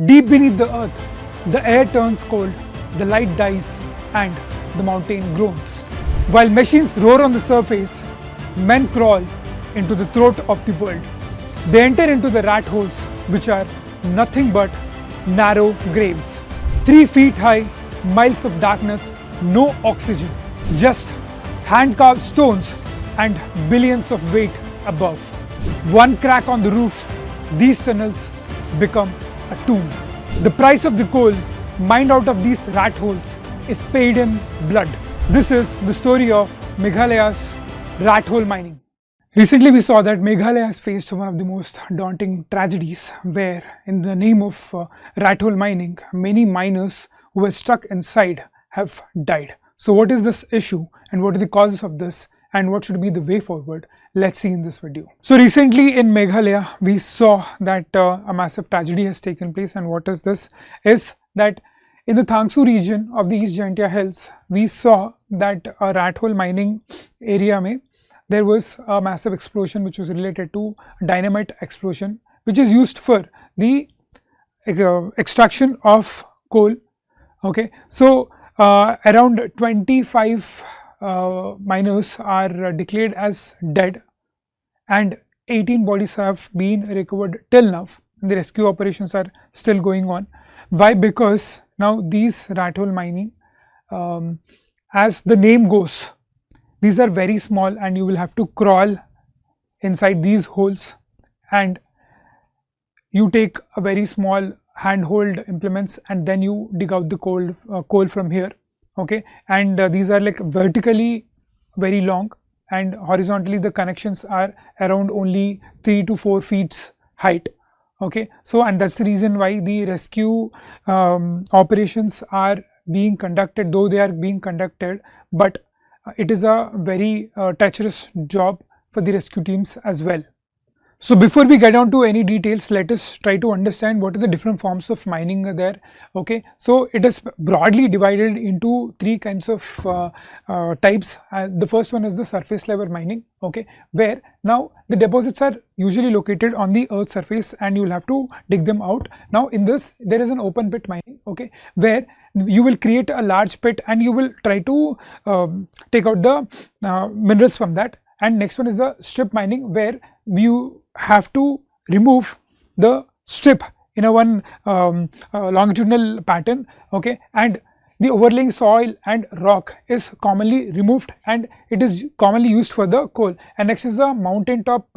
Deep beneath the earth, the air turns cold, the light dies, and the mountain groans. While machines roar on the surface, men crawl into the throat of the world. They enter into the rat holes, which are nothing but narrow graves. 3 feet high, miles of darkness, no oxygen, just hand-carved stones and billions of weight above. One crack on the roof, these tunnels become a tomb. The price of the coal mined out of these rat holes is paid in blood. This is the story of Meghalaya's rat hole mining. Recently we saw that Meghalaya has faced one of the most daunting tragedies where in the name of rat hole mining, many miners who were stuck inside have died. So what is this issue and what are the causes of this and what should be the way forward? Let's see in this video. So recently in Meghalaya we saw that a massive tragedy has taken place, and what is this is that in the Thangsu region of the East Jaintia Hills we saw that a rat hole mining area mein there was a massive explosion which was related to dynamite explosion, which is used for the extraction of coal. Okay, so around 25 miners are declared as dead and 18 bodies have been recovered till now. The rescue operations are still going on. Why? Because now these rat hole mining, as the name goes, these are very small and you will have to crawl inside these holes, and you take a very small handhold implements and then you dig out the coal from here. Okay, and these are like vertically very long and horizontally the connections are around only 3 to 4 feet height. Okay, so and that's the reason why the rescue operations are being conducted, though they are being conducted, but it is a very treacherous job for the rescue teams as well. So before we get on to any details, let us try to understand what are the different forms of mining there. Okay, so it is broadly divided into 3 kinds of types. The first one is the surface level mining, okay, where now the deposits are usually located on the earth surface and you will have to dig them out. Now in this there is an open pit mining, okay, where you will create a large pit and you will try to take out the minerals from that. And next one is the strip mining, where you have to remove the strip in a one longitudinal pattern, okay, and the overlaying soil and rock is commonly removed and it is commonly used for the coal. And next is the mountaintop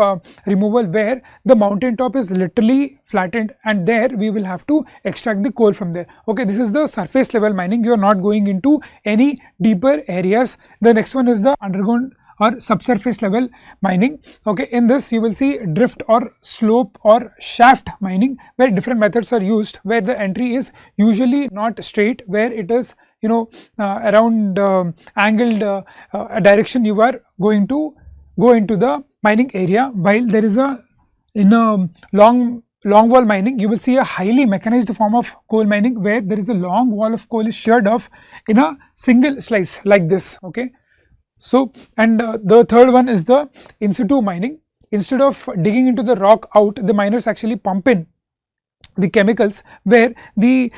removal, where the mountaintop is literally flattened and there we will have to extract the coal from there. Okay, this is the surface level mining. You are not going into any deeper areas. The next one is the underground or subsurface level mining. Okay, in this you will see drift or slope or shaft mining, where different methods are used, where the entry is usually not straight, where it is around angled direction you are going to go into the mining area. While there is in a long wall mining, you will see a highly mechanized form of coal mining, where there is a long wall of coal is sheared off in a single slice like this. Okay, so and the third one is the in situ mining. Instead of digging into the rock out, the miners actually pump in the chemicals, where the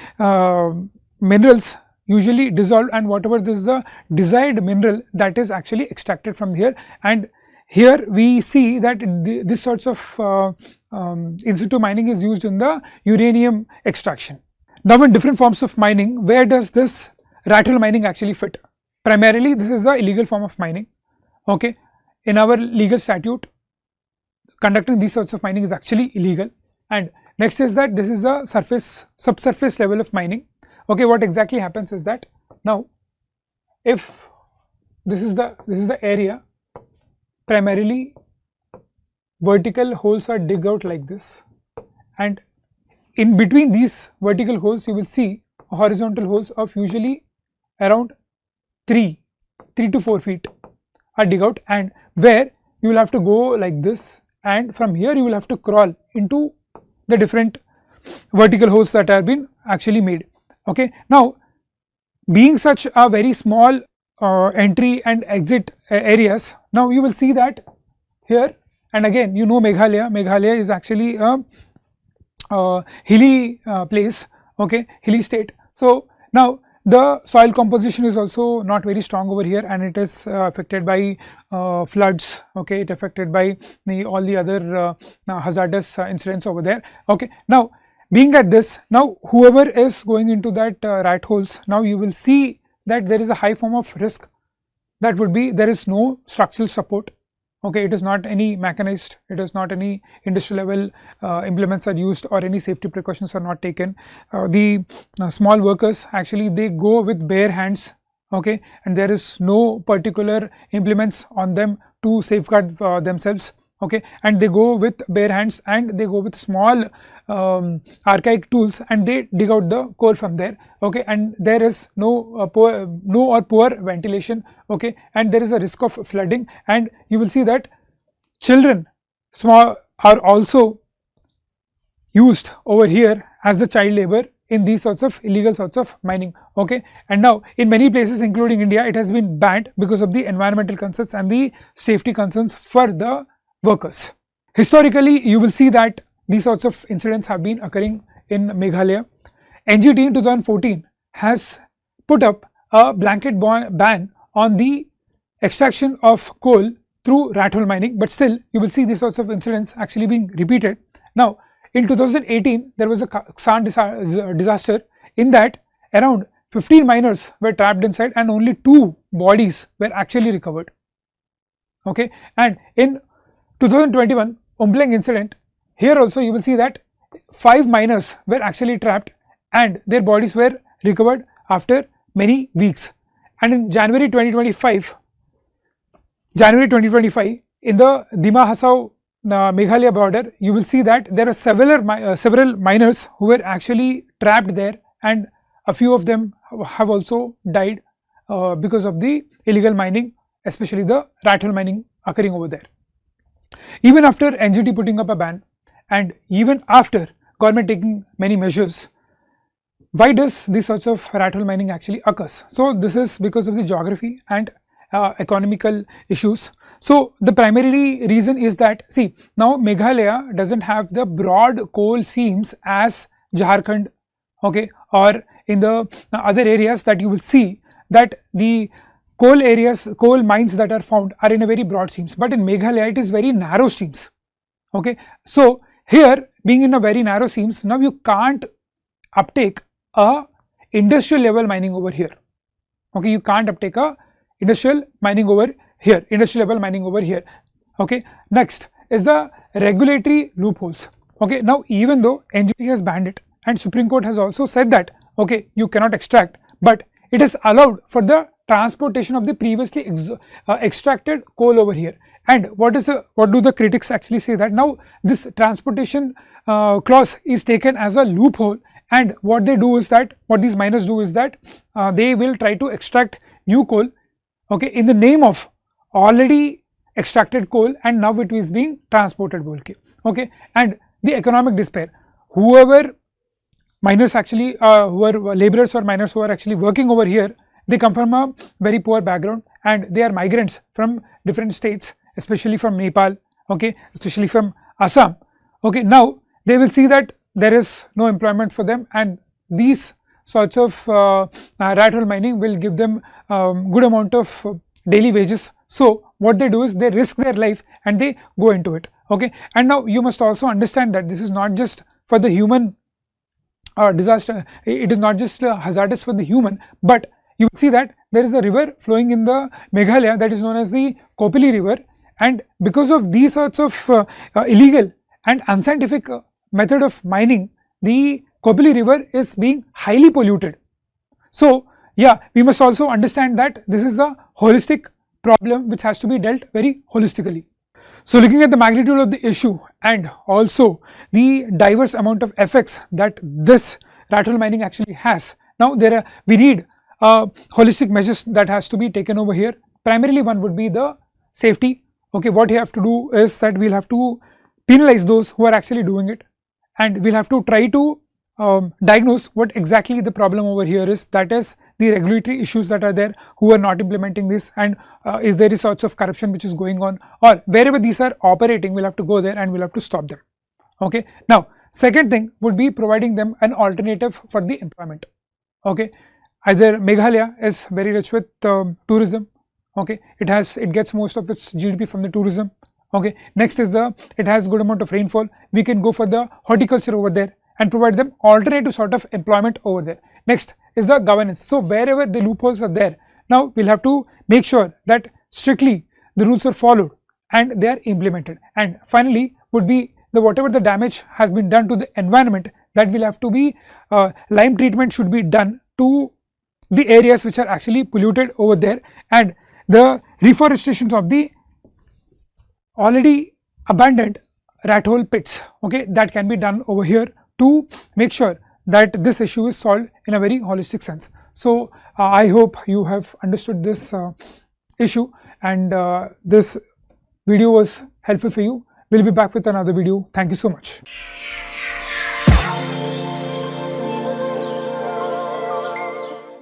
minerals usually dissolve and whatever is the desired mineral that is actually extracted from here. And here we see that this sorts of in situ mining is used in the uranium extraction. Now in different forms of mining, where does this rat hole mining actually fit? Primarily this is the illegal form of mining. Okay, in our legal statute conducting these sorts of mining is actually illegal. And next is that this is a subsurface level of mining. Okay, what exactly happens is that now if this is the area, primarily vertical holes are dug out like this, and in between these vertical holes you will see horizontal holes of usually around 3 to 4 feet are dig out, and where you will have to go like this, and from here you will have to crawl into the different vertical holes that have been actually made. Okay, now being such a very small entry and exit areas, now you will see that here, and again Meghalaya is actually a hilly place, okay, hilly state. So now the soil composition is also not very strong over here, and it is affected by floods, okay, it affected by all the other hazardous incidents over there, okay. Now being at this, now whoever is going into that rat holes, now you will see that there is a high form of risk, that would be there is no structural support, okay, it is not any mechanized, it is not any industrial level implements are used, or any safety precautions are not taken. The small workers actually they go with bare hands, okay, and there is no particular implements on them to safeguard themselves, okay, and they go with bare hands, and they go with small archaic tools, and they dig out the coal from there, okay, and there is no poor ventilation, okay, and there is a risk of flooding, and you will see that children small are also used over here as the child labor in these sorts of illegal sorts of mining, okay. And now in many places including India, it has been banned because of the environmental concerns and the safety concerns for the workers. Historically, you will see that these sorts of incidents have been occurring in Meghalaya. NGT in 2014 has put up a blanket ban on the extraction of coal through rat hole mining, but still you will see these sorts of incidents actually being repeated. Now in 2018 there was a Ksan disaster, in that around 15 miners were trapped inside and only 2 bodies were actually recovered, okay. And in 2021 Umpleng incident, here also you will see that 5 miners were actually trapped and their bodies were recovered after many weeks. And in January 2025 in the Dima-Hasao Meghalaya border, you will see that there are several miners who were actually trapped there, and a few of them have also died because of the illegal mining, especially the rat hole mining occurring over there. Even after NGT putting up a ban, and even after government taking many measures, why does these sorts of rat hole mining actually occurs? So this is because of the geography and economical issues. So the primary reason is that, see, now Meghalaya doesn't have the broad coal seams as Jharkhand, okay, or in the other areas that you will see that the coal mines that are found are in a very broad seams, but in Meghalaya it is very narrow seams, okay. So here being in a very narrow seams, now you can't uptake a industrial level mining over here, okay, you can't uptake a industrial mining over here, industrial level mining over here, okay. Next is the regulatory loopholes, okay. Now even though NGT has banned it and Supreme Court has also said that, okay, you cannot extract, but it is allowed for the transportation of the previously extracted coal over here. And what do the critics actually say, that now this transportation clause is taken as a loophole, and what they do is that, what these miners do is that they will try to extract new coal, okay, in the name of already extracted coal, and now it is being transported, okay. And the economic despair, whoever miners actually who are laborers or miners who are actually working over here, they come from a very poor background and they are migrants from different states, especially from Nepal, okay, especially from Assam, okay. Now they will see that there is no employment for them, and these sorts of rat hole mining will give them good amount of daily wages. So what they do is they risk their life and they go into it, okay. And now you must also understand that this is not just for the human disaster, it is not just hazardous for the human, but you will see that there is a river flowing in the Meghalaya that is known as the Kopili river, and because of these sorts of illegal and unscientific method of mining, the Kopili river is being highly polluted. So yeah, we must also understand that this is a holistic problem which has to be dealt very holistically. So looking at the magnitude of the issue and also the diverse amount of effects that this rat hole mining actually has, now we need holistic measures that has to be taken over here. Primarily one would be the safety, okay. What you have to do is that we'll have to penalize those who are actually doing it, and we'll have to try to diagnose what exactly the problem over here is, that is the regulatory issues that are there, who are not implementing this, and is there is sorts of corruption which is going on, or wherever these are operating, we'll have to go there and we'll have to stop them, okay. Now Second thing would be providing them an alternative for the employment. Okay, either Meghalaya is very rich with tourism. Okay, it gets most of its GDP from the tourism. Okay, next is it has good amount of rainfall. We can go for the horticulture over there and provide them alternative sort of employment over there. Next is the governance. So wherever the loopholes are there, now we'll have to make sure that strictly the rules are followed and they are implemented. And finally would be whatever the damage has been done to the environment, that will have to be lime treatment should be done to the areas which are actually polluted over there, and the reforestation of the already abandoned rat hole pits, okay, that can be done over here to make sure that this issue is solved in a very holistic sense. So I hope you have understood this issue, and this video was helpful for you. We'll be back with another video. Thank you so much.